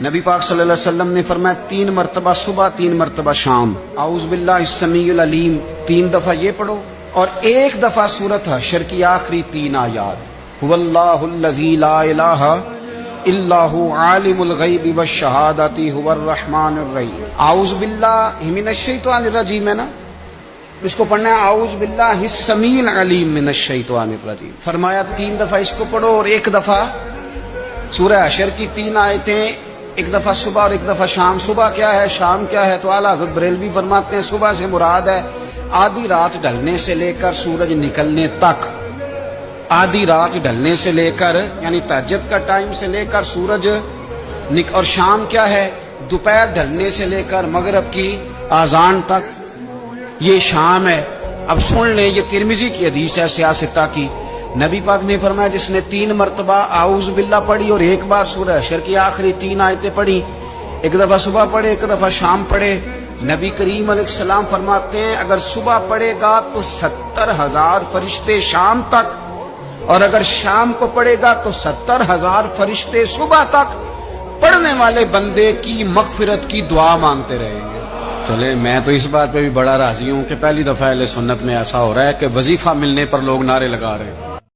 نبی پاک صلی اللہ علیہ وسلم نے فرمایا 3 مرتبہ صبح 3 مرتبہ شام اعوذ باللہ السمیع العلیم 3 دفعہ یہ پڑھو، اور 1 دفعہ سورۃ حشر کی آخری 3 آیات هو اللہ الذی لا الہ الا هو عالم الغیب والشہادۃ هو الرحمن الرحیم۔ اعوذ باللہ من الشیطان الرجیم ہے نا، اس کو پڑھنا ہے اعوذ باللہ السمیع العلیم من الشیطان الرجیم۔ فرمایا 3 دفعہ اس کو پڑھو اور 1 دفعہ سورہ حشر کی 3 آیتیں، 1 دفعہ صبح اور 1 دفعہ شام۔ صبح کیا ہے، شام کیا ہے؟ تو اعلیٰ حضرت بریلوی فرماتے ہیں صبح سے مراد ہے آدھی رات ڈھلنے سے لے کر سورج نکلنے تک، آدھی رات ڈھلنے سے لے کر یعنی تہجد کا ٹائم سے لے کر سورج اور شام کیا ہے، دوپہر ڈھلنے سے لے کر مغرب کی اذان تک، یہ شام ہے۔ اب سن لیں، یہ ترمذی کی حدیث ہے سیاستہ کی، نبی پاک نے فرمایا جس نے 3 مرتبہ اعوذ باللہ پڑھی اور 1 بار سورہ حشر کی آخری 3 آیتیں پڑھی، 1 دفعہ صبح پڑھے 1 دفعہ شام پڑھے، نبی کریم علیہ السلام فرماتے ہیں اگر صبح پڑھے گا تو 70,000 فرشتے شام تک، اور اگر شام کو پڑھے گا تو 70,000 فرشتے صبح تک پڑھنے والے بندے کی مغفرت کی دعا مانگتے رہیں گے۔ چلے میں تو اس بات پہ بھی بڑا راضی ہوں کہ پہلی دفعہ اہل سنت میں ایسا ہو رہا ہے کہ وظیفہ ملنے پر لوگ نعرے لگا رہے ہیں۔